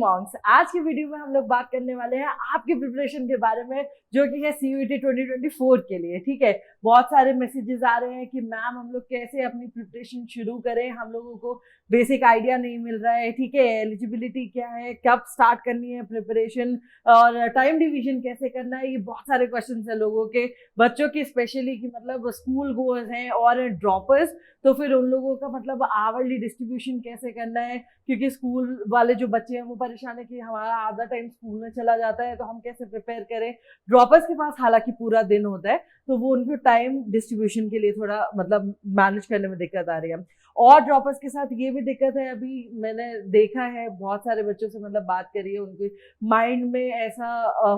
Monks. आज की video में हम लोग बात करने वाले हैं आपकी प्रिपरेशन के बारे में, जो कि है सीयूईटी 2024 के लिए। ठीक है, बहुत सारे मैसेजेस आ रहे हैं कि मैम हम लोग कैसे अपनी प्रिपरेशन शुरू करें, हम लोगों को बेसिक आइडिया नहीं मिल रहा है। ठीक है, एलिजिबिलिटी क्या है, कब स्टार्ट करनी है प्रिपरेशन, और टाइम डिवीजन कैसे करना है, ये बहुत सारे क्वेश्चन है लोगों के, बच्चों की स्पेशली, कि मतलब स्कूल गोअर्स हैं और ड्रॉपर्स, तो फिर उन लोगों का मतलब आवरली डिस्ट्रीब्यूशन कैसे करना है, क्योंकि स्कूल वाले जो बच्चे हैं वो परेशान है कि हमारा आधा टाइम स्कूल में चला जाता है, तो हम कैसे प्रिपेयर करें। ड्रॉपर्स के पास हालांकि पूरा दिन होता है, तो वो उनको टाइम डिस्ट्रीब्यूशन के लिए थोड़ा मतलब मैनेज करने में दिक्कत आ रही है। और ड्रॉपर्स के साथ ये भी दिक्कत है, अभी मैंने देखा है बहुत सारे बच्चों से मतलब बात करी है, उनके माइंड में ऐसा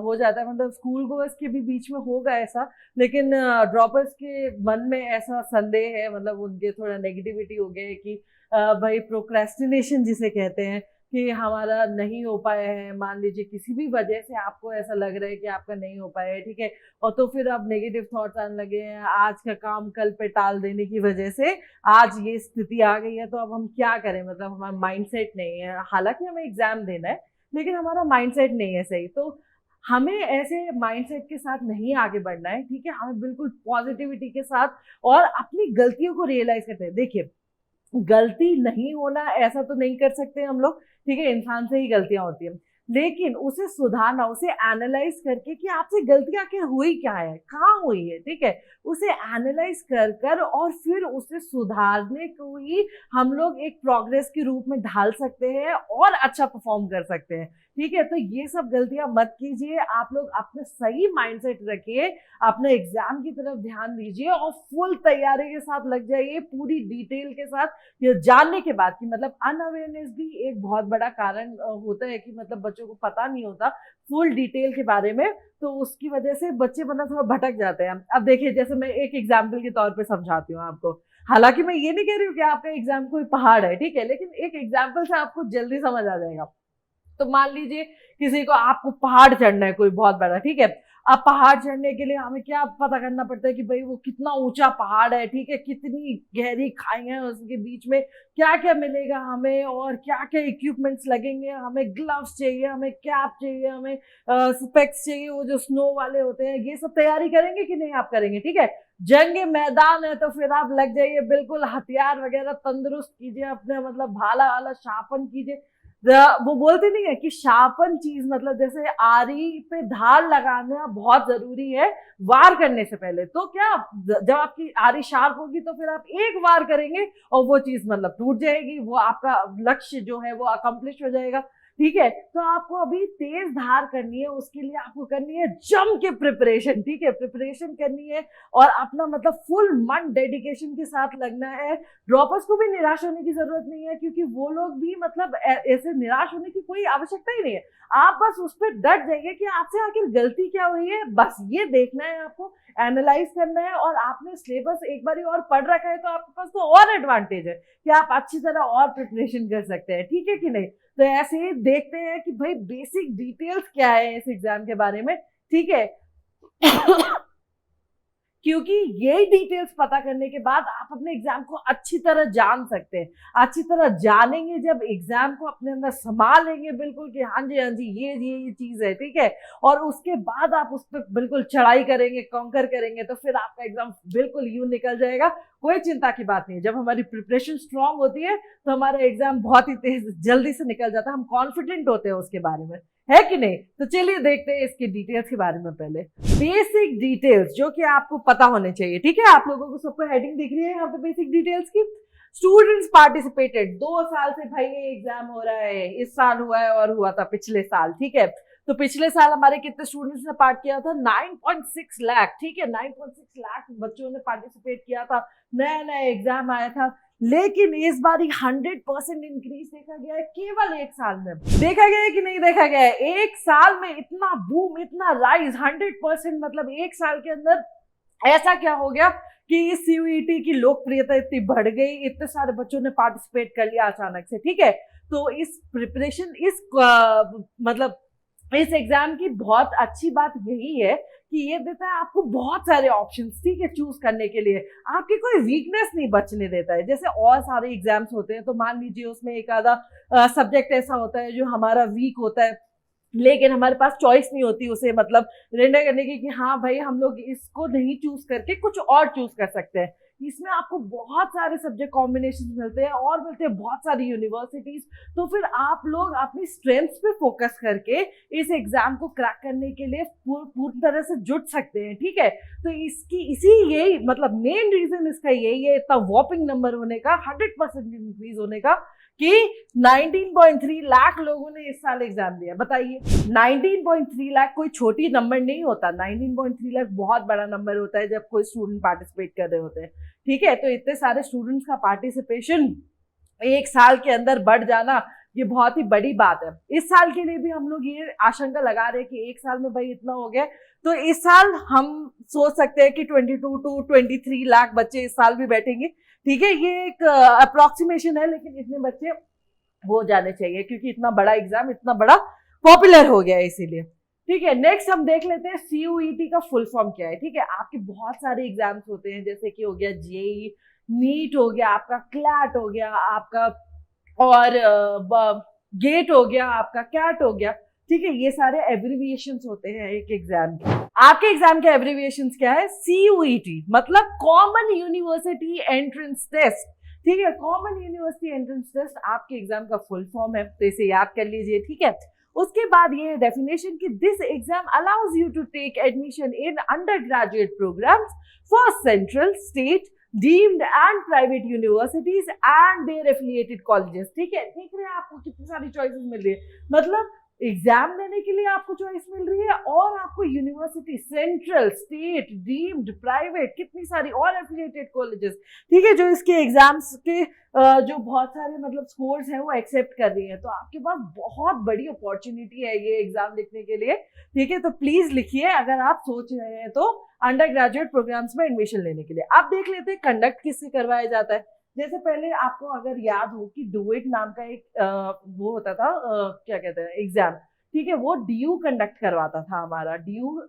हो जाता है, मतलब स्कूल गोअर्स के भी बीच में होगा ऐसा, लेकिन ड्रॉपर्स के मन में ऐसा संदेह है, मतलब उनके थोड़ा नेगेटिविटी हो गया है कि भाई प्रोक्रेस्टिनेशन जिसे कहते हैं, कि हमारा नहीं हो पाया है, मान लीजिए किसी भी वजह से आपको ऐसा लग रहा है कि आपका नहीं हो पाया है। ठीक है, और तो फिर अब नेगेटिव थॉट्स आने लगे हैं, आज का काम कल पे टाल देने की वजह से आज ये स्थिति आ गई है, तो अब हम क्या करें, मतलब हमारा माइंडसेट नहीं है, हालांकि हमें एग्जाम देना है लेकिन हमारा माइंडसेट नहीं है सही। तो हमें ऐसे माइंडसेट के साथ नहीं आगे बढ़ना है। ठीक है, हमें बिल्कुल पॉजिटिविटी के साथ और अपनी गलतियों को रियलाइज करते हैं। देखिए, गलती नहीं होना ऐसा तो नहीं कर सकते हम लोग, ठीक है, इंसान से ही गलतियां होती हैं, लेकिन उसे सुधारना, उसे एनालाइज करके कि आपसे गलती आखिर हुई क्या है, कहाँ हुई है, ठीक है, उसे एनालाइज कर कर और फिर उसे सुधारने को ही हम लोग एक प्रोग्रेस के रूप में ढाल सकते हैं और अच्छा परफॉर्म कर सकते हैं। ठीक है, तो ये सब गलतियां मत कीजिए, आप लोग अपने सही माइंडसेट रखिए, अपने एग्जाम की तरफ ध्यान दीजिए और फुल तैयारी के साथ लग जाइए, पूरी डिटेल के साथ, ये जानने के बाद कि मतलब अनअवेयरनेस भी एक बहुत बड़ा कारण होता है कि मतलब बच्चों को पता नहीं होता फुल डिटेल के बारे में, तो उसकी वजह से बच्चे मतलब थोड़ा भटक जाते हैं। अब देखिए, जैसे मैं एक एग्जाम्पल के तौर पे समझाती हूँ आपको, हालांकि मैं ये नहीं कह रही हूँ कि आपका एग्जाम कोई पहाड़ है, ठीक है, लेकिन एक एग्जाम्पल से आपको जल्दी समझ आ जाएगा। तो मान लीजिए किसी को, आपको पहाड़ चढ़ना है कोई बहुत बड़ा, ठीक है, अब पहाड़ चढ़ने के लिए हमें क्या पता करना पड़ता है कि भाई वो कितना ऊंचा पहाड़ है, ठीक है, कितनी गहरी खाइयां हैं उसके बीच में, क्या क्या मिलेगा हमें और क्या क्या इक्विपमेंट्स लगेंगे, हमें ग्लव्स चाहिए, हमें कैप चाहिए, हमें स्पेक्स चाहिए, वो जो स्नो वाले होते हैं, ये सब तैयारी करेंगे कि नहीं आप करेंगे। ठीक है, जंग मैदान है तो फिर आप लग जाइए, बिल्कुल हथियार वगैरह तंदुरुस्त कीजिए अपने, मतलब भाला वाला शार्पन कीजिए। वो बोलते नहीं है कि शार्पन चीज, मतलब जैसे आरी पे धार लगाना बहुत जरूरी है वार करने से पहले, तो क्या जब आपकी आरी शार्प होगी तो फिर आप एक वार करेंगे और वो चीज मतलब टूट जाएगी, वो आपका लक्ष्य जो है वो अकम्प्लिश हो जाएगा। ठीक है, तो आपको अभी तेज धार करनी है, उसके लिए आपको करनी है जम के प्रिपरेशन। ठीक है, प्रिपरेशन करनी है और अपना मतलब फुल मन डेडिकेशन के साथ लगना है। ड्रॉपर्स को भी निराश होने की जरूरत नहीं है, क्योंकि वो लोग भी मतलब ऐसे निराश होने की कोई आवश्यकता ही नहीं है। आप बस उस पर डट जाइए कि आपसे आखिर गलती क्या हुई है, बस ये देखना है आपको, एनालाइज करना है, और आपने सिलेबस एक बार और पढ़ रखा है तो आपके पास तो और एडवांटेज है कि आप अच्छी तरह और प्रिपरेशन कर सकते हैं। ठीक है कि नहीं, तो ऐसे ही देखते हैं कि भाई बेसिक डिटेल्स क्या है इस एग्जाम के बारे में। ठीक है क्योंकि ये डिटेल्स पता करने के बाद आप अपने एग्जाम को अच्छी तरह जान सकते हैं, अच्छी तरह जानेंगे जब एग्जाम को अपने अंदर संभाल लेंगे बिल्कुल कि हाँ जी हाँ जी ये चीज है। ठीक है, और उसके बाद आप उस पर बिल्कुल चढ़ाई करेंगे, कॉन्कर करेंगे, तो फिर आपका एग्जाम बिल्कुल यूं निकल जाएगा, कोई चिंता की बात नहीं। जब हमारी प्रिपरेशन स्ट्रांग होती है तो हमारा एग्जाम बहुत ही तेज जल्दी से निकल जाता है, हम कॉन्फिडेंट होते हैं उसके बारे में, है कि नहीं। तो चलिए देखते हैं इसकी डिटेल्स के बारे में। पहले बेसिक डिटेल्स जो कि आपको पता होने चाहिए। ठीक है, आप लोगों को सबको हेडिंग दिख रही है यहाँ पे बेसिक डिटेल्स की। स्टूडेंट्स पार्टिसिपेटेड, 2 साल से भाई ये एग्जाम हो रहा है, इस साल हुआ है और हुआ था पिछले साल। ठीक है, तो पिछले साल हमारे कितने स्टूडेंट्स ने पार्ट किया था, 9.6 लाख। ठीक है, 9.6 लाख बच्चों ने पार्टिसिपेट किया था, नया नया एग्जाम आया था, लेकिन इस बार 100% इंक्रीज देखा गया है केवल एक साल में। देखा गया है कि नहीं देखा गया है, एक साल में इतना बूम, इतना राइज, 100%, मतलब एक साल के अंदर ऐसा क्या हो गया कि इस सीयूईटी की लोकप्रियता इतनी बढ़ गई, इतने सारे बच्चों ने पार्टिसिपेट कर लिया अचानक से। ठीक है, तो इस प्रिपरेशन, मतलब इस एग्जाम की बहुत अच्छी बात यही है कि ये देता है आपको बहुत सारे ऑप्शंस, ठीक है, चूज करने के लिए। आपकी कोई वीकनेस नहीं बचने देता है। जैसे और सारे एग्जाम्स होते हैं तो मान लीजिए उसमें एक आधा सब्जेक्ट ऐसा होता है जो हमारा वीक होता है, लेकिन हमारे पास चॉइस नहीं होती उसे मतलब रेंडर करने की कि हाँ भाई हम लोग इसको नहीं चूज करके कुछ और चूज कर सकते हैं। इसमें आपको बहुत सारे सब्जेक्ट कॉम्बिनेशन मिलते हैं और मिलते हैं बहुत सारी यूनिवर्सिटीज। तो फिर आप लोग अपनी स्ट्रेंथ्स पे फोकस करके इस एग्जाम को क्रैक करने के लिए पूरी तरह से जुट सकते हैं, ठीक है। तो इसकी इसी यही मतलब मेन रीजन इसका यही है, इतना वॉपिंग नंबर होने का, 100% इंक्रीज होने का, कि 19.3 लाख लोगों ने इस साल एग्जाम दिया। बताइए 19.3 लाख कोई छोटी नंबर नहीं होता। 19.3 लाख बहुत बड़ा नंबर होता है जब कोई स्टूडेंट पार्टिसिपेट कर रहे होते हैं, ठीक है। तो इतने सारे स्टूडेंट्स का पार्टिसिपेशन एक साल के अंदर बढ़ जाना ये बहुत ही बड़ी बात है। इस साल के लिए भी हम लोग ये आशंका लगा रहे हैं कि एक साल में भाई इतना हो गया, तो इस साल हम सोच सकते हैं कि 22 to 23 लाख बच्चे इस साल भी बैठेंगे, ठीक है। ये एक अप्रोक्सीमेशन है, लेकिन इतने बच्चे हो जाने चाहिए क्योंकि इतना बड़ा एग्जाम इतना बड़ा पॉपुलर हो गया है इसीलिए, ठीक है। नेक्स्ट हम देख लेते हैं CUET का फुल फॉर्म क्या है, ठीक है। आपके बहुत सारे एग्जाम्स होते हैं जैसे कि हो गया JEE, नीट हो गया आपका, क्लैट हो गया आपका, और गेट हो गया आपका, कैट हो गया, ठीक है। ये सारे एब्रिविएशंस होते हैं एक एग्जाम के। आपके एग्जाम के एब्रिविएशंस क्या है? CUET मतलब कॉमन यूनिवर्सिटी एंट्रेंस टेस्ट, ठीक है। कॉमन यूनिवर्सिटी एंट्रेंस टेस्ट आपके एग्जाम का फुल फॉर्म है, तो इसे याद कर लीजिए, ठीक है। उसके बाद ये डेफिनेशन कि this exam allows you to take admission in under graduate programs for central, state, deemed and private universities and their affiliated colleges, ठीक है। देख रहे हैं आपको कितनी सारी चॉइसेस मिल रही है, मतलब एग्जाम देने के लिए आपको चॉइस मिल रही है और आपको university, central, state, deemed, private, कितनी सारी और एफिलिएटेड कॉलेजेस, ठीक है, जो इसके एग्जाम्स के जो बहुत सारे मतलब स्कोर्स हैं वो एक्सेप्ट कर रही है। तो आपके पास बहुत बड़ी अपॉर्चुनिटी है ये एग्जाम लिखने के लिए, ठीक है। तो प्लीज लिखिए अगर आप सोच रहे हैं तो अंडर ग्रेजुएट प्रोग्राम्स में एडमिशन लेने के लिए। अब देख लेते हैं कंडक्ट किससे करवाया जाता है। जैसे पहले आपको अगर याद हो कि डूइट नाम का एक वो होता था, क्या कहते हैं, एग्जाम, ठीक है, वो DU कंडक्ट करवाता था। हमारा DU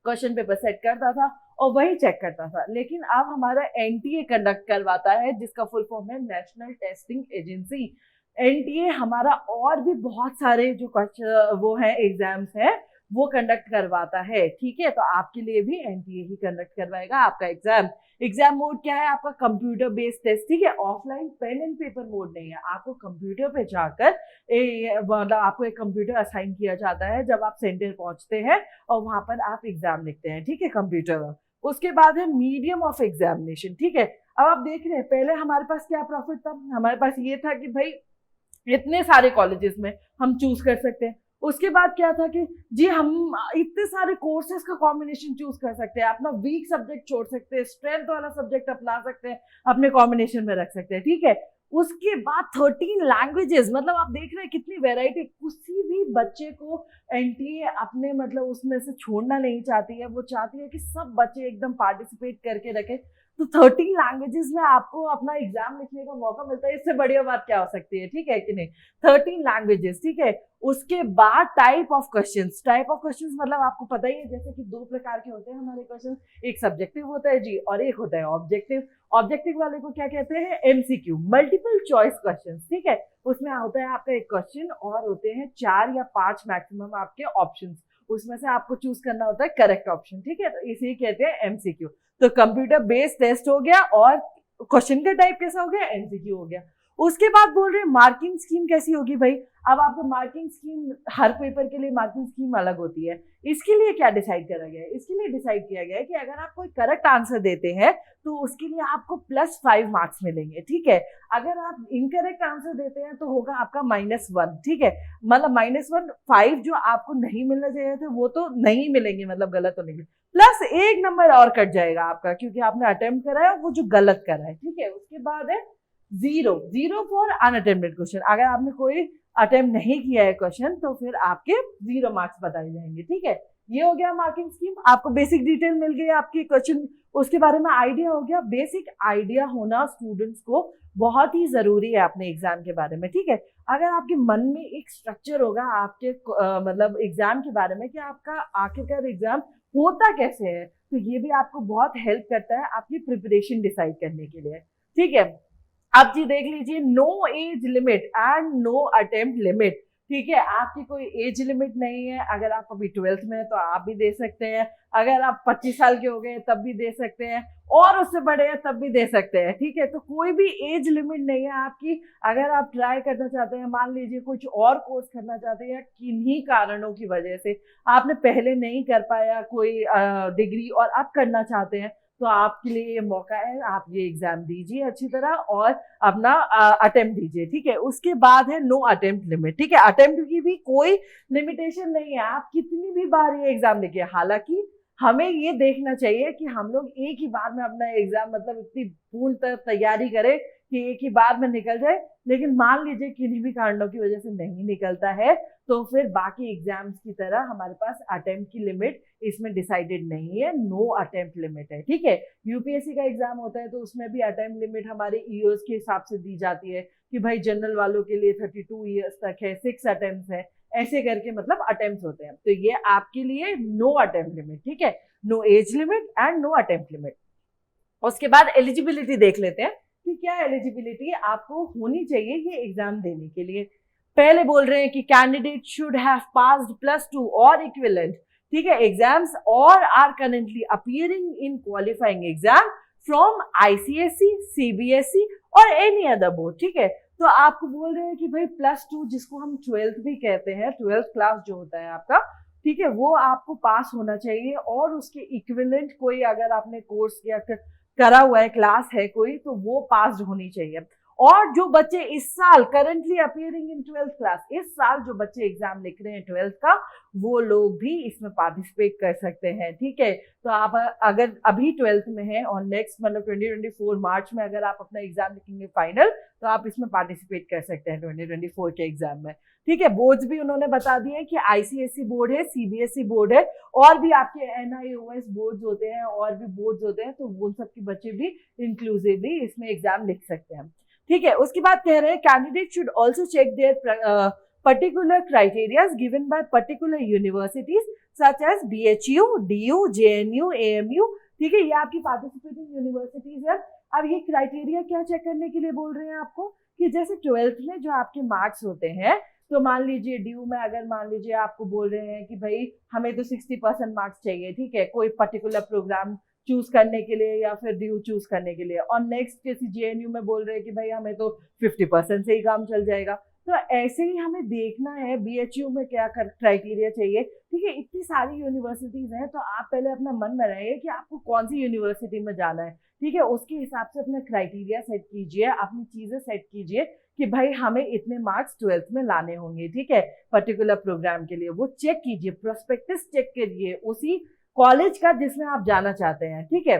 क्वेश्चन पेपर सेट करता था और वही चेक करता था, लेकिन अब हमारा NTA कंडक्ट करवाता है जिसका फुल फॉर्म है नेशनल टेस्टिंग एजेंसी। NTA हमारा और भी बहुत सारे जो वो है एग्जाम्स है वो कंडक्ट करवाता है, ठीक है। तो आपके लिए भी NTA ही कंडक्ट करवाएगा आपका एग्जाम। एग्जाम मोड क्या है आपका? कंप्यूटर बेस्ड टेस्ट, ठीक है। Offline pen and paper mode नहीं है, आपको कंप्यूटर पे जाकर मतलब आपको एक कंप्यूटर असाइन किया जाता है जब आप सेंटर पहुंचते हैं और वहां पर आप एग्जाम लिखते हैं, ठीक है, कंप्यूटर में। उसके बाद है मीडियम ऑफ एग्जामिनेशन, ठीक है। अब आप देख रहे हैं पहले हमारे पास क्या प्रॉफिट था, हमारे पास ये था कि भाई इतने सारे कॉलेजेस में हम चूज कर सकते हैं। उसके बाद क्या था कि जी हम इतने सारे कोर्सेज का कॉम्बिनेशन चूज कर सकते हैं, अपना वीक सब्जेक्ट छोड़ सकते हैं, स्ट्रेंथ वाला सब्जेक्ट अपना सकते हैं, अपने कॉम्बिनेशन में रख सकते हैं, ठीक है। उसके बाद 13 लैंग्वेजेस, मतलब आप देख रहे हैं कितनी वेराइटी। किसी भी बच्चे को NTA अपने मतलब उसमें से छोड़ना नहीं चाहती है, वो चाहती है कि सब बच्चे एकदम पार्टिसिपेट करके रखें। तो 13 लैंग्वेजेस में आपको अपना एग्जाम लिखने का मौका मिलता है, इससे बढ़िया बात क्या हो सकती है, ठीक है कि नहीं। 13 लैंग्वेजेस, ठीक है। उसके बाद type of questions, type of questions मतलब आपको पता ही है जैसे कि 2 प्रकार के होते हैं हमारे क्वेश्चन, एक सब्जेक्टिव होता है जी और एक होता है ऑब्जेक्टिव। ऑब्जेक्टिव वाले को क्या कहते हैं? MCQ, मल्टीपल चॉइस क्वेश्चन, ठीक है। उसमें होता है आपका एक क्वेश्चन और होते हैं 4 या 5 मैक्सिमम आपके ऑप्शंस, उसमें से आपको चूज करना होता है करेक्ट ऑप्शन, ठीक है। तो इसे कहते हैं MCQ। तो कंप्यूटर बेस्ड टेस्ट हो गया और क्वेश्चन का टाइप कैसा हो गया? MCQ हो गया। उसके बाद बोल रहे हैं मार्किंग स्कीम कैसी होगी भाई। अब आपको मार्किंग स्कीम, हर पेपर के लिए मार्किंग स्कीम अलग होती है। इसके लिए क्या डिसाइड करा गया है? इसके लिए डिसाइड किया गया है कि अगर आप कोई करेक्ट आंसर देते हैं तो उसके लिए आपको +5 मार्क्स मिलेंगे, ठीक है। अगर आप इनकरेक्ट आंसर देते हैं तो होगा आपका -1, ठीक है। मतलब -1, 5 जो आपको नहीं मिलना चाहिए थे वो तो नहीं मिलेंगे, मतलब गलत होने के, प्लस 1 नंबर और कट जाएगा आपका क्योंकि आपने अटेम्प्ट करा है वो जो गलत करा है, ठीक है। उसके बाद है 0 फॉर अनअटेम्प्टेड क्वेश्चन। अगर आपने कोई अटेम्प्ट नहीं किया है क्वेश्चन तो फिर आपके 0 मार्क्स बताए जाएंगे, ठीक है। ये हो गया मार्किंग स्कीम। आपको बेसिक डिटेल मिल गई आपकी क्वेश्चन उसके बारे में आइडिया हो गया। बेसिक आइडिया होना स्टूडेंट्स को बहुत ही जरूरी है अपने एग्जाम के बारे में, ठीक है। अगर आपके मन में एक स्ट्रक्चर होगा आपके मतलब एग्जाम के बारे में कि आपका आखिरकार एग्जाम होता कैसे है, तो ये भी आपको बहुत हेल्प करता है आपकी प्रिपरेशन डिसाइड करने के लिए, ठीक है। अब जी देख लीजिए, no age limit and no attempt limit, ठीक है। आपकी कोई एज लिमिट नहीं है, अगर आप अभी 12th में है तो आप भी दे सकते हैं, अगर आप 25 साल के हो गए तब भी दे सकते हैं, और उससे बड़े हैं तब भी दे सकते हैं, ठीक है। तो कोई भी एज लिमिट नहीं है आपकी। अगर आप ट्राई करना चाहते हैं, मान लीजिए कुछ और कोर्स करना चाहते हैं या किन्हीं कारणों की वजह से आपने पहले नहीं कर पाया कोई डिग्री और आप करना चाहते हैं, तो आपके लिए ये मौका है, आप ये एग्जाम दीजिए अच्छी तरह और अपना अटेम्प्ट दीजिए, ठीक है। उसके बाद है नो अटेम्प्ट लिमिट, ठीक है। अटेम्प्ट की भी कोई लिमिटेशन नहीं है, आप कितनी भी बार ये एग्जाम देखिए। हालांकि हमें ये देखना चाहिए कि हम लोग एक ही बार में अपना एग्जाम मतलब इतनी पूर्ण तैयारी करें कि एक ही बार में निकल जाए, लेकिन मान लीजिए किन्हीं भी कारणों की वजह से नहीं निकलता है, तो फिर बाकी एग्जाम्स की तरह हमारे पास अटेम्प्ट की लिमिट इसमें डिसाइडेड नहीं है, नो अटेम्प्ट लिमिट है, ठीक है। यूपीएससी का एग्जाम होता है तो उसमें भी अटेम्प्ट लिमिट हमारे ईयर्स के हिसाब से दी जाती है कि भाई जनरल वालों के लिए 32 ईयर्स तक है, 6 अटेम्प्ट है, ऐसे करके मतलब अटेम्प्ट होते हैं। तो ये आपके लिए नो अटेम्प्ट लिमिट, ठीक है, no age limit and no attempt limit. उसके बाद एलिजिबिलिटी देख लेते हैं कि क्या एलिजिबिलिटी आपको होनी चाहिए ये एग्जाम देने के लिए। पहले बोल रहे हैं कि कैंडिडेट शुड हैव पास्ड +2 और इक्विवेलेंट, ठीक है, एग्जाम्स और are currently appearing in qualifying exam from ICSE, CBSE और एनी अदर बोर्ड, ठीक है। तो आपको बोल रहे हैं कि भाई +2 जिसको हम 12th भी कहते हैं, 12th क्लास जो होता है आपका, ठीक है, वो आपको पास होना चाहिए और उसके इक्विवेलेंट कोई अगर आपने कोर्स किया करा हुआ है, क्लास है कोई, तो वो पास होनी चाहिए। और जो बच्चे इस साल करंटली अपीयरिंग इन 12th क्लास, इस साल जो बच्चे एग्जाम लिख रहे हैं 12th का, वो लोग भी इसमें पार्टिसिपेट कर सकते हैं, ठीक है। तो आप अगर अभी 12th में है और नेक्स्ट मतलब 2024 मार्च में अगर आप अपना एग्जाम लिखेंगे फाइनल, तो आप इसमें पार्टिसिपेट कर सकते हैं 2024 के एग्जाम में, ठीक है। बोर्ड्स भी उन्होंने बता दिए कि आईसीएसई बोर्ड है, सीबीएसई बोर्ड है, और भी आपके एनआईओएस बोर्ड होते हैं और भी बोर्ड होते हैं, तो वो सब के बच्चे भी इंक्लूसिवली इसमें एग्जाम लिख सकते हैं, ठीक है। उसके बाद कह रहे हैं candidate should also check their particular criteria given by particular universities such as BHU, DU, JNU, AMU, ठीक है, ये आपकी पार्टिसिपेटिंग यूनिवर्सिटीज है। अब ये क्राइटेरिया क्या चेक करने के लिए बोल रहे हैं आपको कि जैसे 12th में जो आपके मार्क्स होते हैं, तो मान लीजिए ड्यू में अगर मान लीजिए आपको बोल रहे हैं कि भाई हमें तो 60% मार्क्स चाहिए, ठीक है, कोई पर्टिकुलर प्रोग्राम चूज करने के लिए या फिर ड्यू चूज करने के लिए, और नेक्स्ट किसी जेएनयू में बोल रहे हैं कि भाई हमें तो 50% से ही काम चल जाएगा। तो ऐसे ही हमें देखना है बीएचयू में क्या क्राइटेरिया चाहिए, ठीक है। इतनी सारी यूनिवर्सिटीज हैं, तो आप पहले अपना मन बनाइए कि आपको कौन सी यूनिवर्सिटी में जाना है, ठीक है। उसके हिसाब से अपना क्राइटेरिया सेट कीजिए, अपनी चीजें सेट कीजिए कि भाई हमें इतने मार्क्स 12th में लाने होंगे, ठीक है, पर्टिकुलर प्रोग्राम के लिए। वो चेक कीजिए, प्रोस्पेक्टस चेक करिए उसी कॉलेज का जिसमें आप जाना चाहते हैं, ठीक है।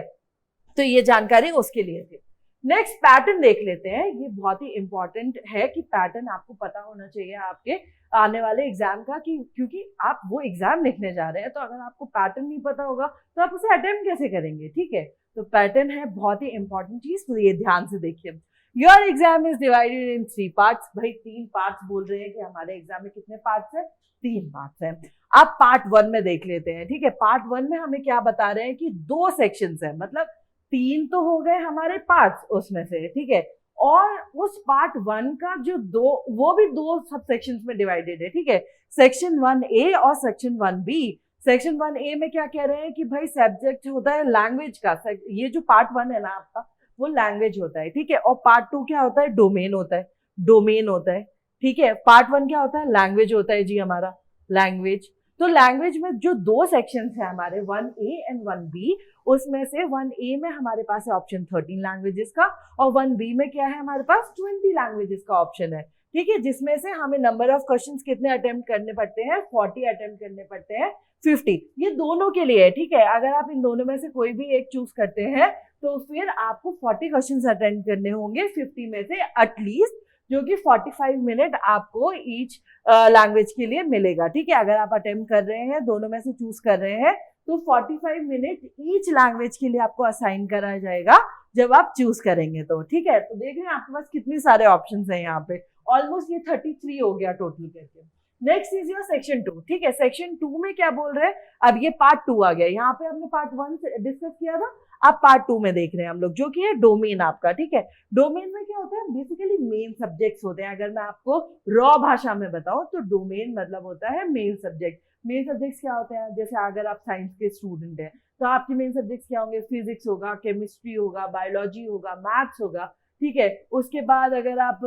तो ये जानकारी उसके लिए थी। नेक्स्ट पैटर्न देख लेते हैं, ये बहुत ही इंपॉर्टेंट है कि पैटर्न आपको पता होना चाहिए आपके आने वाले एग्जाम का, कि क्योंकि आप वो एग्जाम लिखने जा रहे हैं, तो अगर आपको पैटर्न नहीं पता होगा तो आप उसे अटेम्प्ट कैसे करेंगे, ठीक है। तो पैटर्न है बहुत ही इंपॉर्टेंट चीज, तो ये ध्यान से देखिए। Your exam is divided in 3 parts, भाई 3 पार्ट्स बोल रहे हैं कि हमारे एग्जाम में कितने पार्ट्स है, 3 पार्ट्स है। आप पार्ट 1 में देख लेते हैं, ठीक है। पार्ट 1 में हमें क्या बता रहे हैं कि 2 सेक्शंस है, मतलब 3 तो हो गए हमारे पार्ट्स उसमें से, ठीक है। और उस पार्ट 1 का जो 2, वो भी 2 सब सेक्शंस में डिवाइडेड है, ठीक है, सेक्शन 1A और सेक्शन 1B। सेक्शन 1A में क्या कह रहे हैं कि भाई सब्जेक्ट होता है लैंग्वेज का, ये जो पार्ट 1 है ना आपका, वो लैंग्वेज होता है, ठीक है। और पार्ट 2 क्या होता है, डोमेन होता है, डोमेन होता है, ठीक है। पार्ट 1 क्या होता है, लैंग्वेज होता है जी हमारा, लैंग्वेज। तो लैंग्वेज में जो 2 सेक्शंस है हमारे 1A एंड 1B, उसमें से 1A में हमारे पास है ऑप्शन 13 लैंग्वेजेस का, और 1B में क्या है हमारे पास 20 लैंग्वेजेस का ऑप्शन है, ठीक है। जिसमें से हमें नंबर ऑफ क्वेश्चंस कितने अटेम्प्ट करने पड़ते हैं, 40 अटेम्प्ट करने पड़ते हैं, 50, ये दोनों के लिए है, ठीक है। अगर आप इन दोनों में से कोई भी एक चूज करते हैं तो फिर आपको 40 क्वेश्चंस अटेम्प्ट करने होंगे 50 में से एटलीस्ट, जो कि 45 मिनट आपको ईच लैंग्वेज के लिए मिलेगा, ठीक है। अगर आप अटेम्प्ट कर रहे हैं, दोनों में से चूज कर रहे हैं, तो 45 मिनट ईच लैंग्वेज के लिए आपको असाइन करा जाएगा जब आप चूज करेंगे, तो ठीक है। तो देख रहे हैं आपके पास कितने सारे ऑप्शंस हैं यहाँ पे, ऑलमोस्ट ये 33 हो गया टोटल करके। नेक्स्ट इज योर सेक्शन 2, ठीक है। सेक्शन 2 में क्या बोल रहे हैं, अब ये पार्ट 2 आ गया, यहाँ पे हमने पार्ट 1 डिस्कस किया था, अब पार्ट 2 में देख रहे हैं हम लोग, जो कि है डोमेन आपका, ठीक है। डोमेन में क्या होता है, बेसिकली मेन सब्जेक्ट्स होते हैं। अगर मैं आपको रॉ भाषा में बताऊं तो डोमेन मतलब होता है मेन सब्जेक्ट। मेन सब्जेक्ट्स क्या होते हैं, जैसे अगर आप साइंस के स्टूडेंट हैं तो आपके मेन सब्जेक्ट्स क्या होंगे, फिजिक्स होगा, केमिस्ट्री होगा, बायोलॉजी होगा, मैथ्स होगा, ठीक है। उसके बाद अगर आप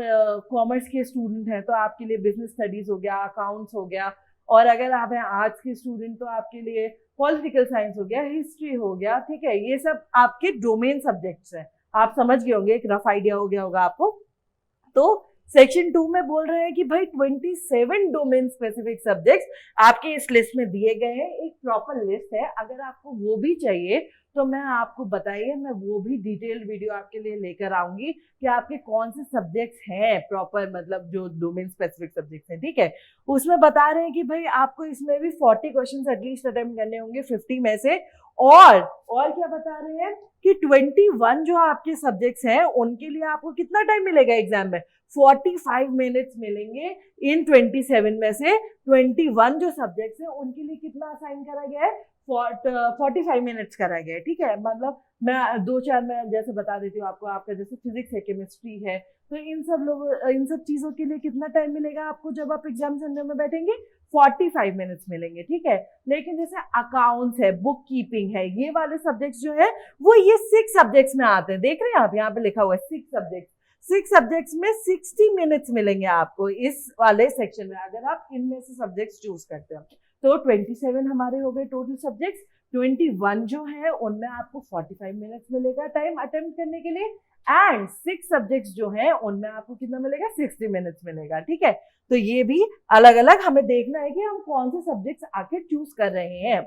कॉमर्स के स्टूडेंट हैं तो आपके लिए बिजनेस स्टडीज हो गया, अकाउंट्स हो गया, और अगर आप हैं आर्ट्स के स्टूडेंट तो आपके लिए पॉलिटिकल साइंस हो गया, हिस्ट्री हो गया, ठीक है। ये सब आपके डोमेन सब्जेक्ट्स हैं, आप समझ गए होंगे, एक रफ आइडिया हो गया होगा आपको। तो सेक्शन 2 में बोल रहे हैं कि भाई 27 डोमेन स्पेसिफिक सब्जेक्ट्स आपके इस लिस्ट में दिए गए हैं, एक प्रॉपर लिस्ट है। अगर आपको वो भी चाहिए तो मैं आपको बताइए, मैं वो भी डिटेल्ड वीडियो आपके लिए लेकर आऊंगी कि आपके कौन से सब्जेक्ट्स हैं प्रॉपर, मतलब जो डोमेन स्पेसिफिक सब्जेक्ट्स हैं, ठीक है। उसमें बता रहे हैं कि भाई आपको इसमें भी 40 क्वेश्चंस एटलीस्ट अटेम्प्ट करने होंगे 50 में से, और क्या बता रहे हैं कि 21 जो आपके सब्जेक्ट्स हैं उनके लिए आपको कितना टाइम मिलेगा एग्जाम में, 45 मिनट्स मिलेंगे। इन 27 में से 21 जो सब्जेक्ट्स हैं उनके लिए कितना असाइन करा गया है, 45 मिनट्स करा गया है, ठीक है। मतलब मैं 2-4 में जैसे बता देती हूँ आपको, आपका जैसे फिजिक्स है, केमिस्ट्री है, तो इन सब चीजों के लिए कितना टाइम मिलेगा आपको जब आप एग्जाम सेंटर में बैठेंगे, 45 मिनट्स मिलेंगे, ठीक है। लेकिन जैसे अकाउंट्स है, बुक कीपिंग है, ये वाले सब्जेक्ट्स जो है वो ये 6 सब्जेक्ट्स में आते हैं, देख रहे हैं आप यहाँ पे लिखा हुआ है 6 सब्जेक्ट्स। 6 सब्जेक्ट्स में 60 मिनट्स मिलेंगे आपको इस वाले सेक्शन में, अगर आप इनमें से सब्जेक्ट्स चूज करते हो। तो 27 हमारे हो गए टोटल सब्जेक्ट्स, 21 जो है उनमें आपको 45 मिनट्स मिलेगा टाइम अटेम्प्ट करने के लिए, एंड 6 सब्जेक्ट्स जो है उनमें आपको कितना मिलेगा, 60 मिनट्स मिलेगा, ठीक है। तो ये भी अलग अलग हमें देखना है कि हम कौन से सब्जेक्ट्स आखिर चूज कर रहे हैं।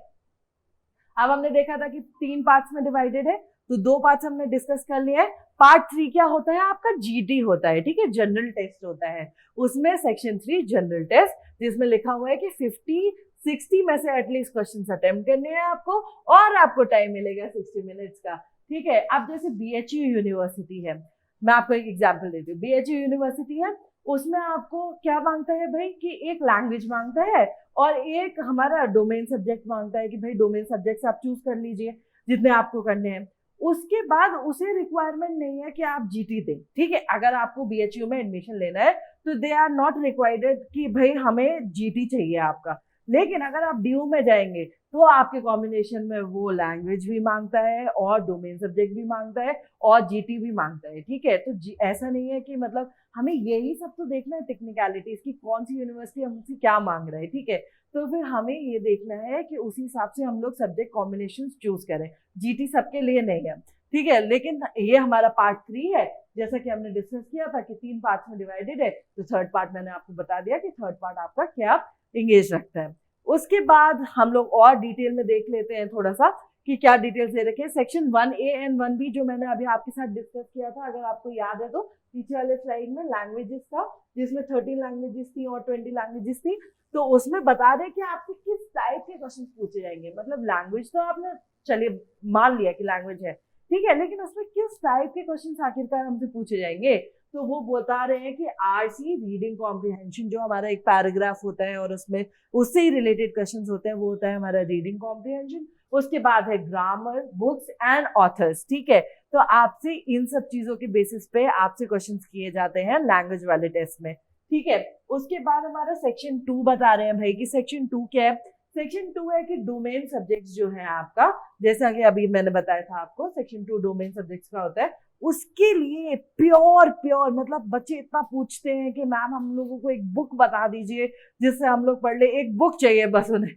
अब हमने देखा था कि 3 पार्ट्स में डिवाइडेड है, तो 2 पार्ट्स हमने डिस्कस कर लिया है। पार्ट 3 क्या होता है आपका, जीटी होता है, ठीक है, जनरल टेस्ट होता है। उसमें सेक्शन 3 जनरल टेस्ट, जिसमें लिखा हुआ है कि 60 में से एटलीस्ट क्वेश्चन अटेम्प्ट करने हैं आपको, और आपको टाइम मिलेगा 60 मिनट्स का, ठीक है। अब जैसे बीएचयू यूनिवर्सिटी है, मैं आपको एक एग्जांपल देती हूँ। बीएचयू यूनिवर्सिटी है, उसमें आपको क्या मांगता है भाई कि एक लैंग्वेज मांगता है और एक हमारा डोमेन सब्जेक्ट मांगता है कि भाई डोमेन सब्जेक्ट्स आप चूज कर लीजिए जितने आपको करने हैं। उसके बाद उसे रिक्वायरमेंट नहीं है कि आप जीटी दें, ठीक है। अगर आपको बीएचयू में एडमिशन लेना है तो दे आर नॉट रिक्वायर्ड कि भाई हमें जीटी चाहिए आपका। लेकिन अगर आप डीयू में जाएंगे तो आपके कॉम्बिनेशन में वो लैंग्वेज भी मांगता है और डोमेन सब्जेक्ट भी मांगता है और जीटी भी मांगता है, ठीक है। तो ऐसा नहीं है कि मतलब हमें यही सब तो देखना है टेक्निकलिटीज की, कौन सी यूनिवर्सिटी हमसे क्या मांग रहा है, ठीक है। तो फिर हमें ये देखना है कि उसी हिसाब से हम लोग सब्जेक्ट कॉम्बिनेशन चूज करें, जीटी सबके लिए नहीं है, ठीक है। लेकिन ये हमारा पार्ट 3 है, जैसा कि हमने डिस्कस किया था कि 3 पार्ट्स में डिवाइडेड है, तो थर्ड पार्ट मैंने आपको बता दिया कि थर्ड पार्ट आपका क्या इंगेज रखता है। उसके बाद हम लोग और डिटेल में देख लेते हैं थोड़ा सा कि क्या डिटेल्स दे रखे हैं। सेक्शन 1A एंड 1B जो मैंने अभी आपके साथ डिस्कस किया था, अगर आपको याद है तो पीछे वाले स्लाइड में लैंग्वेजेस था, जिसमें 13 लैंग्वेजेस थी और 20 लैंग्वेजेस थी। तो उसमें बता दें कि आपसे किस टाइप के क्वेश्चन पूछे जाएंगे। मतलब लैंग्वेज तो आपने चलिए मान लिया कि लैंग्वेज है, ठीक है, लेकिन उसमें किस टाइप के क्वेश्चन आखिरकार हमसे पूछे जाएंगे। तो वो बता रहे हैं कि आरसी रीडिंग कॉम्प्रिहेंशन, जो हमारा एक पैराग्राफ होता है और उसमें उससे ही रिलेटेड क्वेश्चंस होते हैं, वो होता है हमारा रीडिंग कॉम्प्रिहेंशन। उसके बाद है ग्रामर, बुक्स एंड ऑथर्स, ठीक है। तो आपसे इन सब चीजों के बेसिस पे आपसे क्वेश्चंस किए जाते हैं लैंग्वेज वाले टेस्ट में, ठीक है। उसके बाद हमारा सेक्शन 2 बता रहे हैं भाई कि सेक्शन 2 क्या है। सेक्शन 2 है कि डोमेन सब्जेक्ट्स जो है आपका, जैसा कि अभी मैंने बताया था आपको, सेक्शन 2 डोमेन सब्जेक्ट्स का होता है। उसके लिए प्योर मतलब बच्चे इतना पूछते हैं कि मैम हम लोगों को एक बुक बता दीजिए जिससे हम लोग पढ़ ले, एक बुक चाहिए बस उन्हें।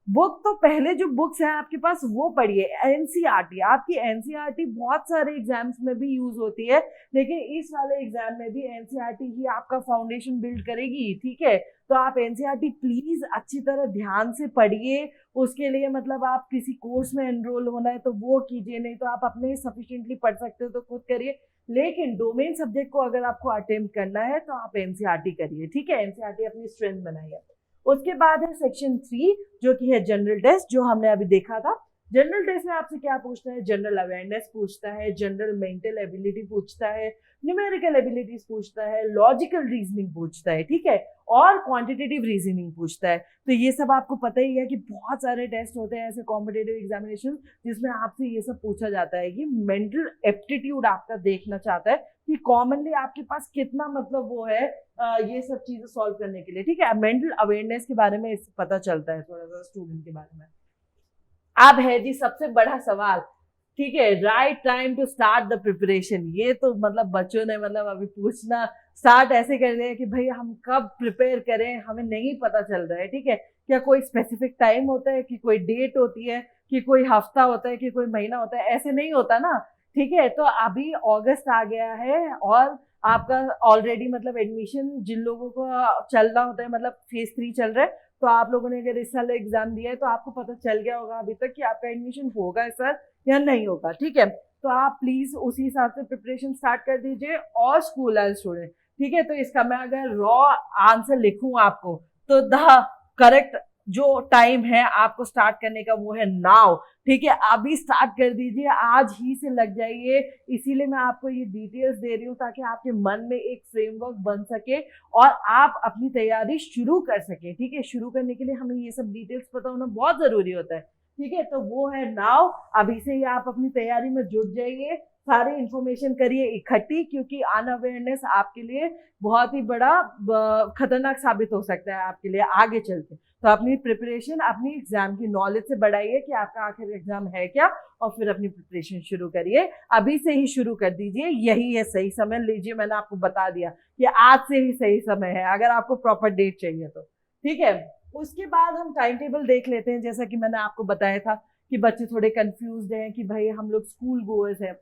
बुक तो पहले जो बुक्स हैं आपके पास वो पढ़िए, एनसीईआरटी। आपकी एनसीईआरटी बहुत सारे एग्जाम्स में भी यूज होती है, लेकिन इस वाले एग्जाम में भी एनसीईआरटी ही आपका फाउंडेशन बिल्ड करेगी, ठीक है। तो आप एनसीईआरटी प्लीज अच्छी तरह ध्यान से पढ़िए। उसके लिए मतलब आप किसी कोर्स में एनरोल होना है तो वो कीजिए, नहीं तो आप अपने सफिशिएंटली पढ़ सकते हो तो खुद करिए। लेकिन डोमेन सब्जेक्ट को अगर आपको अटेम्प्ट करना है तो आप एनसीईआरटी करिए, ठीक है। एनसीईआरटी अपनी स्ट्रेंथ बनाइए। उसके बाद है सेक्शन 3 जो कि है जनरल टेस्ट, जो हमने अभी देखा था। जनरल टेस्ट में आपसे क्या पूछता है, जनरल अवेयरनेस पूछता है, जनरल मेंटल एबिलिटी पूछता है, न्यूमेरिकल एबिलिटीज पूछता है, लॉजिकल रीजनिंग पूछता है, ठीक है, और क्वांटिटेटिव रीजनिंग पूछता है। तो ये सब आपको पता ही है कि बहुत सारे टेस्ट होते हैं ऐसे कॉम्पिटेटिव एग्जामिनेशन जिसमें आपसे ये सब पूछा जाता है कि मेंटल एप्टीट्यूड आपका देखना चाहता है कि कॉमनली आपके पास कितना मतलब वो है ये सब चीजें सॉल्व करने के लिए, ठीक है। मेंटल अवेयरनेस के बारे में इससे पता चलता है थोड़ा सा स्टूडेंट के बारे में। अब है जी सबसे बड़ा सवाल, ठीक है, right time to start the preparation. ये तो मतलब बच्चों ने मतलब अभी पूछना स्टार्ट ऐसे कर दिया कि भाई हम कब प्रिपेयर करें, हमें नहीं पता चल रहा है, ठीक है। क्या कोई स्पेसिफिक टाइम होता है, कि कोई डेट होती है, कि कोई हफ्ता होता है, कि कोई महीना होता है, ऐसे नहीं होता ना, ठीक है। तो अभी अगस्त आ गया है और आपका ऑलरेडी मतलब एडमिशन जिन लोगों को चल रहा होता है, मतलब फेज 3 चल रहा है, तो आप लोगों ने अगर इस साल एग्जाम दिया है तो आपको पता चल गया होगा अभी तक कि आपका एडमिशन होगा इस साल या नहीं होगा, ठीक है। तो आप प्लीज उसी हिसाब से प्रिपरेशन स्टार्ट कर दीजिए। और स्कूल एज स्टूडेंट, ठीक है, तो इसका मैं अगर रॉ आंसर लिखूं आपको, तो द करेक्ट जो टाइम है आपको स्टार्ट करने का वो है नाउ, ठीक है। अभी स्टार्ट कर दीजिए, आज ही से लग जाइए। इसीलिए मैं आपको ये डिटेल्स दे रही हूँ ताकि आपके मन में एक फ्रेमवर्क बन सके और आप अपनी तैयारी शुरू कर सके, ठीक है। शुरू करने के लिए हमें ये सब डिटेल्स पता होना बहुत जरूरी होता है, ठीक है। तो वो है नाउ, अभी से ही आप अपनी तैयारी में जुट जाइए, सारी इंफॉर्मेशन करिए इकट्ठी, क्योंकि अनअवेयरनेस आपके लिए बहुत ही बड़ा खतरनाक साबित हो सकता है आपके लिए आगे चल के। तो अपनी प्रिपरेशन अपनी एग्जाम की नॉलेज से बढ़ाइए कि आपका आखिर एग्जाम है क्या, और फिर अपनी प्रिपरेशन शुरू करिए। अभी से ही शुरू कर दीजिए, यही है सही समय। लीजिए मैंने आपको बता दिया कि आज से ही सही समय है अगर आपको प्रॉपर डेट चाहिए तो, ठीक है। उसके बाद हम टाइम टेबल देख लेते हैं। जैसा कि मैंने आपको बताया था कि बच्चे थोड़े कंफ्यूज हैं कि भाई हम लोग स्कूल गोअर्स हैं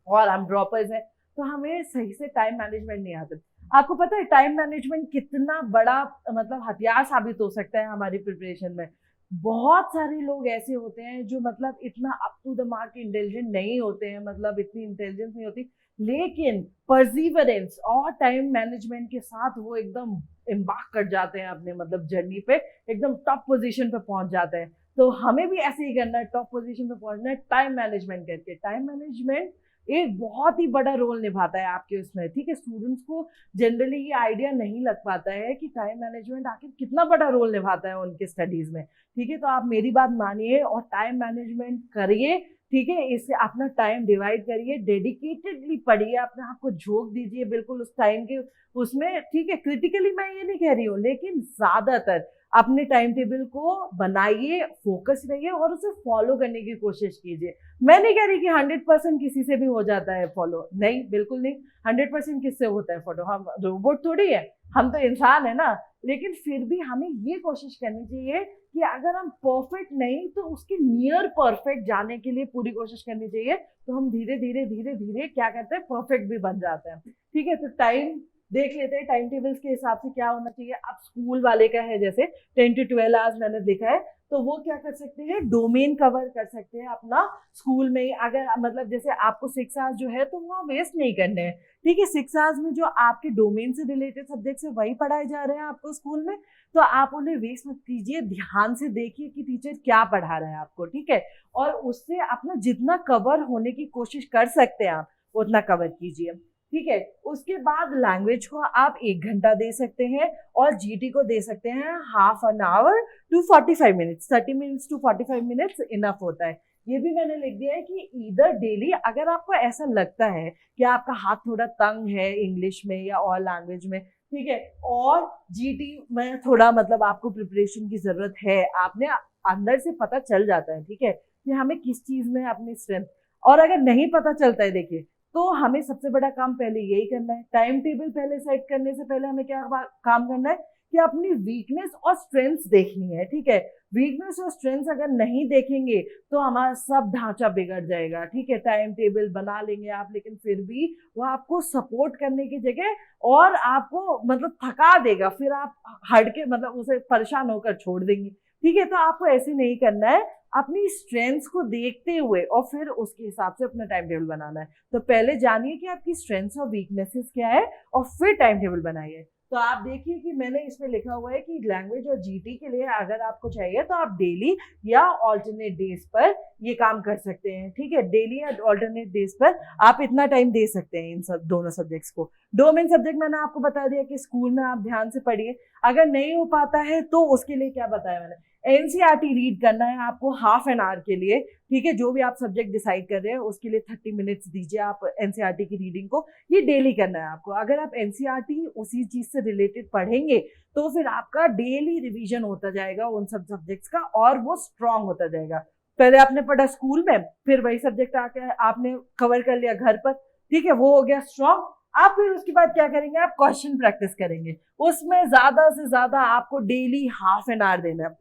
और हम ड्रॉपर्स हैं, तो हमें सही से टाइम मैनेजमेंट नहीं आता। आपको पता है टाइम मैनेजमेंट कितना बड़ा मतलब हथियार साबित हो सकता है हमारी प्रिपरेशन में। बहुत सारे लोग ऐसे होते हैं जो मतलब इतना up to the mark intelligent नहीं होते हैं, मतलब इतनी इंटेलिजेंस नहीं होती, लेकिन परसिवरेंस और टाइम मैनेजमेंट के साथ वो एकदम एम्बार्क कर जाते हैं अपने मतलब जर्नी पे, एकदम टॉप पोजीशन पे पहुंच जाते हैं। तो हमें भी ऐसे ही करना है, टॉप पोजीशन पे पहुंचना है टाइम मैनेजमेंट करके। टाइम मैनेजमेंट एक बहुत ही बड़ा रोल निभाता है आपके उसमें, ठीक है। स्टूडेंट्स को जनरली ये आइडिया नहीं लग पाता है कि टाइम मैनेजमेंट आखिर कितना बड़ा रोल निभाता है उनके स्टडीज में, ठीक है। तो आप मेरी बात मानिए और टाइम मैनेजमेंट करिए, ठीक है। इससे अपना टाइम डिवाइड करिए, डेडिकेटेडली पढ़िए, अपने आप को झोंक दीजिए बिल्कुल उस टाइम के उसमें, ठीक है। क्रिटिकली मैं ये नहीं कह रही हूँ, लेकिन ज्यादातर अपने टाइम टेबल को बनाइए, फोकस रहिए और उसे फॉलो करने की कोशिश कीजिए। मैं नहीं कह रही कि 100% किसी से भी हो जाता है फॉलो, नहीं, बिल्कुल नहीं। 100% किससे होता है फॉलो? हम रोबोट थोड़ी है, हम तो इंसान है ना। लेकिन फिर भी हमें ये कोशिश करनी चाहिए कि अगर हम परफेक्ट नहीं तो उसके नियर परफेक्ट जाने के लिए पूरी कोशिश करनी चाहिए। तो हम धीरे धीरे धीरे धीरे क्या करते हैं, परफेक्ट भी बन जाते हैं, ठीक है। तो टाइम देख लेते हैं, टाइम टेबल्स के हिसाब से क्या होना चाहिए। अब स्कूल वाले का है जैसे 10 to 12 आवर्स मैंने देखा है, तो वो क्या कर सकते हैं, डोमेन कवर कर सकते हैं अपना स्कूल में ही। अगर मतलब जैसे आपको 6 आवर्स जो है तो वो वेस्ट नहीं करने हैं, ठीक है। 6 आवर्स में जो आपके डोमेन से रिलेटेड सब्जेक्ट है वही पढ़ाए जा रहे हैं आपको स्कूल में, तो आप उन्हें वेस्ट मत कीजिए। ध्यान से देखिए कि टीचर क्या पढ़ा रहा है आपको, ठीक है। और उससे अपना जितना कवर होने की कोशिश कर सकते हैं आप उतना कवर कीजिए, ठीक है। उसके बाद लैंग्वेज को आप 1 घंटा दे सकते हैं और जीटी को दे सकते हैं half an hour to 45 minutes, 30 minutes to 45 minutes enough होता है। ये भी मैंने लिख दिया है कि इधर डेली, अगर आपको ऐसा लगता है कि आपका हाथ थोड़ा तंग है इंग्लिश में या और लैंग्वेज में, ठीक है, और जीटी में थोड़ा मतलब आपको प्रिपरेशन की जरूरत है, आपने अंदर से पता चल जाता है, ठीक है, कि हमें किस चीज में अपनी स्ट्रेंथ, और अगर नहीं पता चलता है, देखिए, तो हमें सबसे बड़ा काम पहले यही करना है। टाइम टेबल पहले सेट करने से पहले हमें क्या काम करना है कि अपनी वीकनेस और स्ट्रेंथ्स देखनी है, ठीक है। वीकनेस और स्ट्रेंथ्स अगर नहीं देखेंगे तो हमारा सब ढांचा बिगड़ जाएगा, ठीक है। टाइम टेबल बना लेंगे आप, लेकिन फिर भी वो आपको सपोर्ट करने की जगह और आपको मतलब थका देगा, फिर आप हट के मतलब उसे परेशान होकर छोड़ देंगे, ठीक है। तो आपको ऐसे नहीं करना है, अपनी स्ट्रेंथ्स को देखते हुए और फिर उसके हिसाब से अपना टाइम टेबल बनाना है। तो पहले जानिए कि आपकी स्ट्रेंथ्स और वीकनेसेस क्या है और फिर टाइम टेबल बनाइए। तो आप देखिए कि मैंने इसमें लिखा हुआ है कि लैंग्वेज और जीटी के लिए अगर आपको चाहिए तो आप डेली या ऑल्टरनेट डेज पर ये काम कर सकते हैं, ठीक है। डेली या ऑल्टरनेट डेज पर आप इतना टाइम दे सकते हैं इन सब दोनों सब्जेक्ट्स को। दो मेन सब्जेक्ट मैंने आपको बता दिया कि स्कूल में आप ध्यान से पढ़िए, अगर नहीं हो पाता है तो उसके लिए क्या बताया मैंने, एनसीईआरटी रीड करना है आपको हाफ एन आवर के लिए, ठीक है। जो भी आप सब्जेक्ट डिसाइड कर रहे हैं उसके लिए 30 मिनट्स दीजिए आप एनसीईआरटी की रीडिंग को, ये डेली करना है आपको। अगर आप एनसीईआरटी उसी चीज से रिलेटेड पढ़ेंगे तो फिर आपका डेली रिवीजन होता जाएगा उन सब सब्जेक्ट्स का और वो स्ट्रांग होता जाएगा। पहले आपने पढ़ा स्कूल में, फिर वही सब्जेक्ट आके आपने कवर कर लिया घर पर, ठीक है, वो हो गया स्ट्रांग। आप फिर उसके बाद क्या करेंगे, आप क्वेश्चन प्रैक्टिस करेंगे, उसमें ज्यादा से ज्यादा आपको डेली हाफ एन आवर देना है।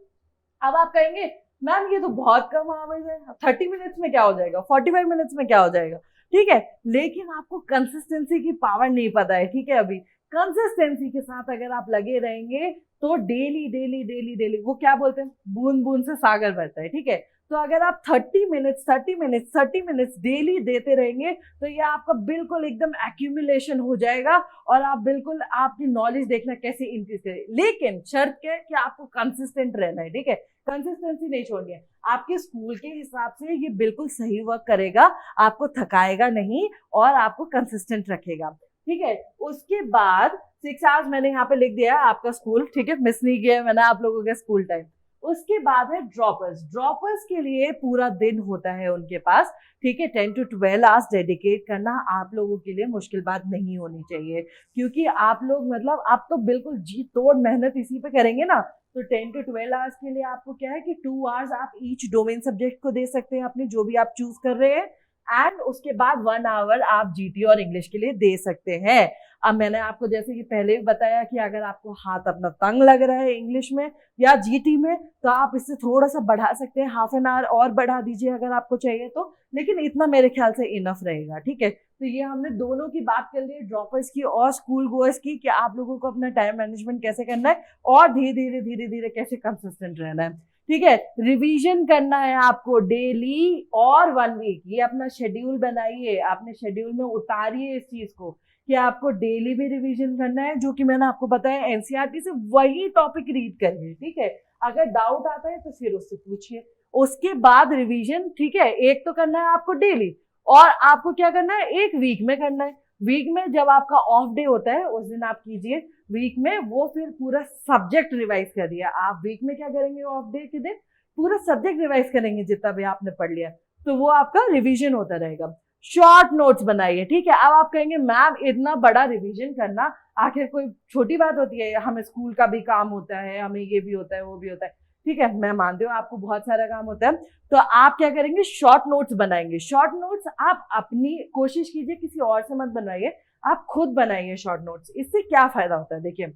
अब आप कहेंगे मैम ये तो बहुत कम आवर्स है, 30 मिनट्स में क्या हो जाएगा, 45 मिनट्स में क्या हो जाएगा, ठीक है, लेकिन आपको कंसिस्टेंसी की पावर नहीं पता है, ठीक है। अभी कंसिस्टेंसी के साथ अगर आप लगे रहेंगे तो डेली डेली डेली डेली, वो क्या बोलते हैं, बूंद बूंद से सागर भरता है, ठीक है। तो अगर आप 30 मिनट्स डेली देते रहेंगे तो ये आपका बिल्कुल एकदम एक्यूमुलेशन हो जाएगा और आप बिल्कुल आपकी नॉलेज देखना कैसे इंक्रीज करे, लेकिन शर्त क्या है कि आपको कंसिस्टेंट रहना है, ठीक है, कंसिस्टेंसी नहीं छोड़नी है। आपके स्कूल के हिसाब से ये बिल्कुल सही वर्क करेगा, आपको थकाएगा नहीं और आपको कंसिस्टेंट रखेगा, ठीक है। उसके बाद 6 आवर्स मैंने यहाँ पे लिख दिया है आपका स्कूल, ठीक है, मिस नहीं किया मैंने आप लोगों का स्कूल टाइम। उसके बाद है ड्रॉपर्स। ड्रॉपर्स के लिए पूरा दिन होता है उनके पास, ठीक है, 10 to 12 आवर्स डेडिकेट करना आप लोगों के लिए मुश्किल बात नहीं होनी चाहिए, क्योंकि आप लोग मतलब आप तो बिल्कुल जी तोड़ मेहनत इसी पे करेंगे ना। तो 10 to 12 आवर्स के लिए आपको क्या है कि 2 आवर्स आप ईच डोमेन सब्जेक्ट को दे सकते हैं अपने, जो भी आप चूज कर रहे हैं, एंड उसके बाद 1 आवर आप जीटी और इंग्लिश के लिए दे सकते हैं। अब मैंने आपको जैसे कि पहले भी बताया कि अगर आपको हाथ अपना तंग लग रहा है इंग्लिश में या जीटी में तो आप इससे थोड़ा सा बढ़ा सकते हैं, हाफ एन आवर और बढ़ा दीजिए अगर आपको चाहिए तो, लेकिन इतना मेरे ख्याल से इनफ रहेगा, ठीक है। तो ये हमने दोनों की बात कर ली, ड्रॉपर्स की और स्कूल गोअर्स की, कि आप लोगों को अपना टाइम मैनेजमेंट कैसे करना है और धीरे धीरे कैसे कंसिस्टेंट रहना है, ठीक है। रिवीजन करना है आपको डेली और 1 वीक, ये अपना शेड्यूल बनाइए, आपने शेड्यूल में उतारिए इस चीज को कि आपको डेली भी रिवीजन करना है, जो कि मैंने आपको बताया एनसीईआरटी से वही टॉपिक रीड करिए, ठीक है। अगर डाउट आता है तो फिर उससे पूछिए। उसके बाद रिवीजन, ठीक है, एक तो करना है आपको डेली, और आपको क्या करना है, एक वीक में करना है। वीक में जब आपका ऑफ डे होता है उस दिन आप कीजिए, वीक में वो फिर पूरा सब्जेक्ट रिवाइज करिए। आप वीक में क्या करेंगे, ऑफ डे के दिन पूरा सब्जेक्ट रिवाइज करेंगे जितना भी आपने पढ़ लिया, तो वो आपका रिवीजन होता रहेगा। शॉर्ट नोट्स बनाइए, ठीक है। अब आप कहेंगे मैम इतना बड़ा रिवीजन करना आखिर कोई छोटी बात होती है, हमें स्कूल का भी काम होता है, हमें ये भी होता है वो भी होता है, ठीक है, मैं मानती हूँ आपको बहुत सारा काम होता है। तो आप क्या करेंगे, शॉर्ट नोट्स बनाएंगे। शॉर्ट नोट्स आप अपनी कोशिश कीजिए किसी और से मत बनवाइए, आप खुद बनाइए शॉर्ट नोट्स। इससे क्या फायदा होता है, देखिए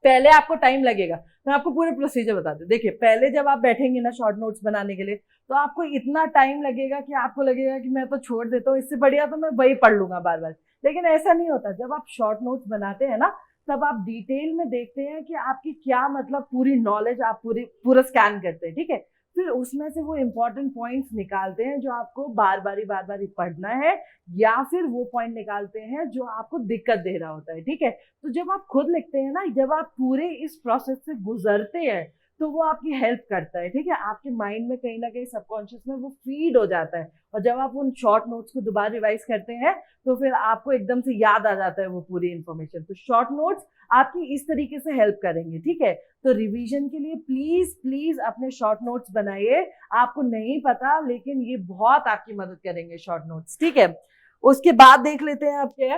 पहले आपको टाइम लगेगा, मैं आपको पूरे प्रोसीजर बता दूं। देखिए पहले जब आप बैठेंगे ना शॉर्ट नोट्स बनाने के लिए तो आपको इतना टाइम लगेगा कि आपको लगेगा कि मैं तो छोड़ देता हूँ, इससे बढ़िया तो मैं वही पढ़ लूंगा बार बार, लेकिन ऐसा नहीं होता। जब आप शॉर्ट नोट्स बनाते हैं ना तब आप डिटेल में देखते हैं कि आपकी क्या मतलब पूरी नॉलेज आप पूरा स्कैन करते हैं, ठीक है। फिर उसमें से वो इंपॉर्टेंट पॉइंट्स निकालते हैं जो आपको बार बार पढ़ना है, या फिर वो पॉइंट निकालते हैं जो आपको दिक्कत दे रहा होता है, ठीक है। तो जब आप खुद लिखते हैं ना, जब आप पूरे इस प्रोसेस से गुजरते हैं तो वो आपकी हेल्प करता है, ठीक है। आपके माइंड में कहीं ना कहीं सबकॉन्शियस में वो फीड हो जाता है, और जब आप उन शॉर्ट नोट्स को दोबारा रिवाइज करते हैं तो फिर आपको एकदम से याद आ जाता है वो पूरी इंफॉर्मेशन। तो शॉर्ट नोट्स आपकी इस तरीके से हेल्प करेंगे, ठीक है। तो रिवीजन के लिए प्लीज प्लीज अपने शॉर्ट नोट्स बनाइए, आपको नहीं पता लेकिन ये बहुत आपकी मदद करेंगे शॉर्ट नोट्स, ठीक है। उसके बाद देख लेते हैं आपके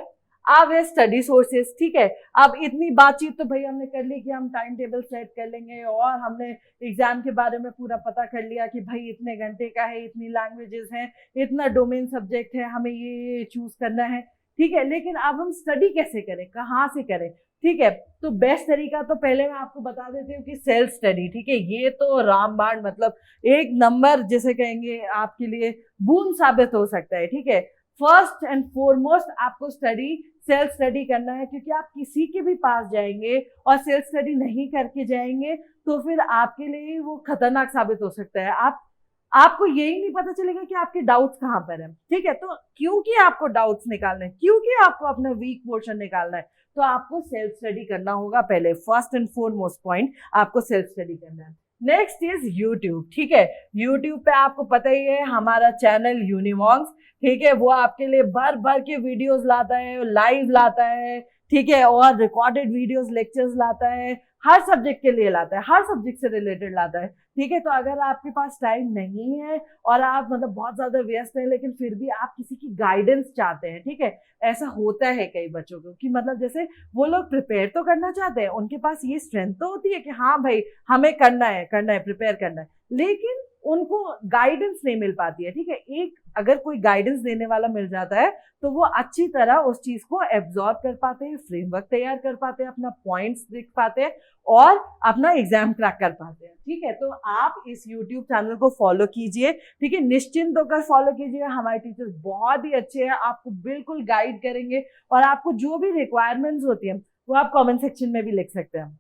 अब है स्टडी सोर्सेस, ठीक है। अब इतनी बातचीत तो भाई हमने कर ली कि हम टाइम टेबल सेट कर लेंगे, और हमने एग्जाम के बारे में पूरा पता कर लिया कि भाई इतने घंटे का है, इतनी लैंग्वेजेस हैं, इतना डोमेन सब्जेक्ट है, हमें ये चूज करना है, ठीक है। लेकिन अब हम स्टडी कैसे करें, कहाँ से करें, ठीक है। तो बेस्ट तरीका तो पहले मैं आपको बता देती हूँ कि सेल्फ स्टडी, ठीक है। ये तो रामबाण मतलब एक नंबर जिसे कहेंगे आपके लिए बूंद साबित हो सकता है, ठीक है। फर्स्ट एंड फॉरमोस्ट आपको सेल्फ स्टडी करना है, क्योंकि आप किसी के भी पास जाएंगे और सेल्फ स्टडी नहीं करके जाएंगे तो फिर आपके लिए वो खतरनाक साबित हो सकता है। आप आपको यही नहीं पता चलेगा कि आपके डाउट्स कहाँ पर हैं, ठीक है। तो क्योंकि आपको डाउट्स निकालना है, क्योंकि आपको अपना वीक पोर्शन निकालना है, तो आपको सेल्फ स्टडी करना होगा। पहले फर्स्ट एंड फॉरमोस्ट पॉइंट आपको सेल्फ स्टडी करना है। नेक्स्ट इज यूट्यूब, ठीक है। यूट्यूब पे आपको पता ही है हमारा चैनल यूनिवॉन्क्स, ठीक है, वो आपके लिए भर भर के वीडियोस लाता है, लाइव लाता है, ठीक है, और रिकॉर्डेड वीडियोस, लेक्चर्स लाता है, हर सब्जेक्ट के लिए लाता है, हर सब्जेक्ट से रिलेटेड लाता है, ठीक है। तो अगर आपके पास टाइम नहीं है और आप मतलब बहुत ज्यादा व्यस्त हैं, लेकिन फिर भी आप किसी की गाइडेंस चाहते हैं, ठीक है, ऐसा होता है कई बच्चों को कि मतलब जैसे वो लोग प्रिपेयर तो करना चाहते हैं, उनके पास ये स्ट्रेंथ तो होती है कि हाँ भाई हमें करना है प्रिपेयर करना है, लेकिन उनको गाइडेंस नहीं मिल पाती है, ठीक है। एक अगर कोई गाइडेंस देने वाला मिल जाता है तो वो अच्छी तरह उस चीज को एब्जॉर्ब कर पाते हैं, फ्रेमवर्क तैयार कर पाते हैं, अपना पॉइंट्स लिख पाते हैं और अपना एग्जाम क्रैक कर पाते हैं, ठीक है। तो आप इस यूट्यूब चैनल को फॉलो कीजिए, ठीक है, निश्चिंत होकर फॉलो कीजिए। हमारे टीचर्स बहुत ही अच्छे हैं, आपको बिल्कुल गाइड करेंगे और आपको जो भी रिक्वायरमेंट्स होती है वो आप कमेंट सेक्शन में भी लिख सकते हैं।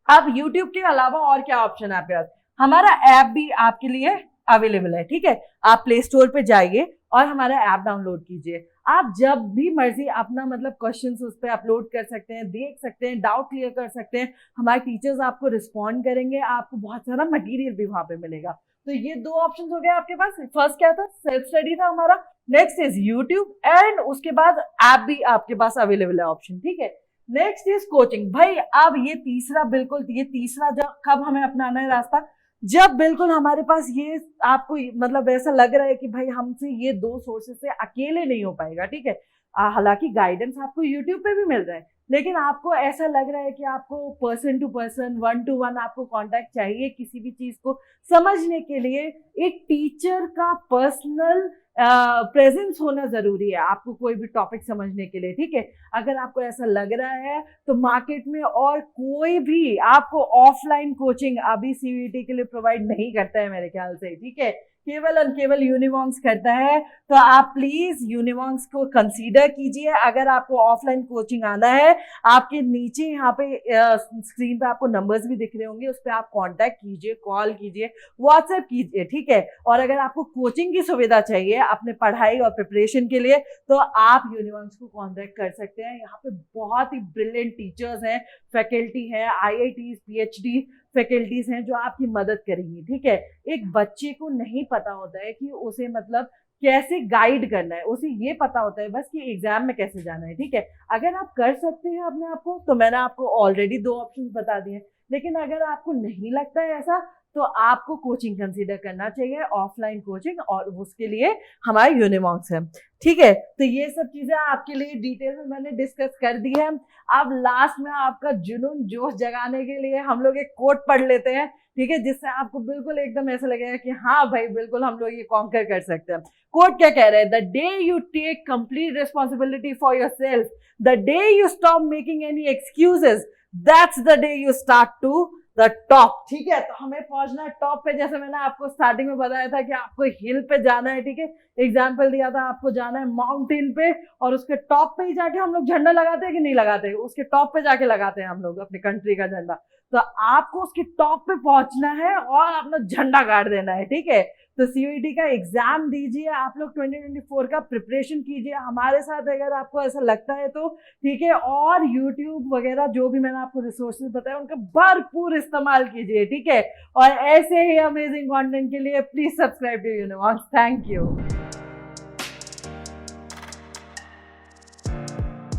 अब यूट्यूब के अलावा और क्या ऑप्शन है आपके पास, हमारा ऐप भी आपके लिए अवेलेबल है, ठीक है। आप प्ले स्टोर पे जाइए और हमारा ऐप डाउनलोड कीजिए। आप जब भी मर्जी अपना मतलब क्वेश्चंस उस पर अपलोड कर सकते हैं, देख सकते हैं, डाउट क्लियर कर सकते हैं, हमारे टीचर्स आपको रिस्पॉन्ड करेंगे, आपको बहुत सारा मटेरियल भी वहां पे मिलेगा। तो ये दो ऑप्शन हो गए आपके पास। फर्स्ट क्या था, सेल्फ स्टडी था हमारा, नेक्स्ट इज यूट्यूब, एंड उसके बाद ऐप भी आपके पास अवेलेबल है ऑप्शन, ठीक है। Next is coaching. भाई अब ये तीसरा, बिल्कुल ये तीसरा जब कब हमें अपनाना है रास्ता, जब बिल्कुल हमारे पास ये आपको मतलब ऐसा लग रहा है कि भाई हमसे ये दो सोर्सेस से अकेले नहीं हो पाएगा, ठीक है। हालांकि गाइडेंस आपको यूट्यूब पे भी मिल रहा है, लेकिन आपको ऐसा लग रहा है कि आपको person to person, one to one आपको कांटेक्ट चाहिए किसी भी चीज को समझने के लिए, एक टीचर का पर्सनल प्रेजेंस होना जरूरी है आपको कोई भी टॉपिक समझने के लिए, ठीक है। अगर आपको ऐसा लग रहा है तो मार्केट में और कोई भी आपको ऑफलाइन कोचिंग अभी सीयूईटी के लिए प्रोवाइड नहीं करता है मेरे ख्याल से, ठीक है, केवल और केवल यूनिवॉन्क्स करता है। तो आप प्लीज यूनिवॉन्क्स को कंसीडर कीजिए। अगर आपको ऑफलाइन कोचिंग आना है, आपके नीचे यहाँ पे स्क्रीन पे आपको नंबर्स भी दिख रहे होंगे, उस पर आप कांटेक्ट कीजिए, कॉल कीजिए, व्हाट्सएप कीजिए, ठीक है। और अगर आपको कोचिंग की सुविधा चाहिए अपने पढ़ाई और प्रिपरेशन के लिए, तो आप यूनिवॉन्क्स को कांटेक्ट कर सकते हैं। यहाँ पे बहुत ही ब्रिलियंट टीचर्स हैं, फैकल्टी है, IITs, PhD फैकल्टीज हैं जो आपकी मदद करेंगी, ठीक है। एक बच्चे को नहीं पता होता है कि उसे मतलब कैसे गाइड करना है, उसे ये पता होता है बस कि एग्जाम में कैसे जाना है, ठीक है। अगर आप कर सकते हैं अपने आप को, तो मैंने आपको ऑलरेडी 2 ऑप्शन बता दिए, लेकिन अगर आपको नहीं लगता है ऐसा, तो आपको कोचिंग कंसीडर करना चाहिए, ऑफलाइन कोचिंग, और उसके लिए हमारे यूनिवॉन्क्स है, ठीक है। तो ये सब चीजें आपके लिए डिटेल में मैंने डिस्कस कर दी है। अब लास्ट में आपका जुनून जोश जगाने के लिए हम लोग एक कोट पढ़ लेते हैं, ठीक है, जिससे आपको बिल्कुल एकदम ऐसा लगेगा कि हाँ भाई बिल्कुल हम लोग ये कॉन्कर कर सकते हैं। कोट क्या कह रहा है, the day you take complete responsibility for yourself, the day you stop making any excuses, that's the day you start to the top, ठीक है। तो हमें पहुंचना है टॉप पे, जैसे मैंने आपको स्टार्टिंग में बताया था कि आपको हिल पे जाना है, ठीक है, एग्जाम्पल दिया था, आपको जाना है माउंटेन पे, और उसके टॉप पे ही जाके हम लोग झंडा लगाते हैं कि नहीं लगाते, उसके टॉप पे जाके लगाते हैं हम लोग अपनी कंट्री का झंडा। तो आपको उसके टॉप पे पहुंचना है और अपना झंडा गाड़ देना है, ठीक है। तो सीयूईटी का एग्जाम दीजिए, आप लोग 2024 का प्रिपरेशन कीजिए हमारे साथ, अगर आपको ऐसा लगता है तो, ठीक है। और यूट्यूब वगैरह जो भी मैंने आपको रिसोर्सेज बताया उनका भरपूर इस्तेमाल कीजिए, ठीक है। और ऐसे ही अमेजिंग कंटेंट के लिए प्लीज सब्सक्राइब टू यूनिवॉन्क्स। Thank you.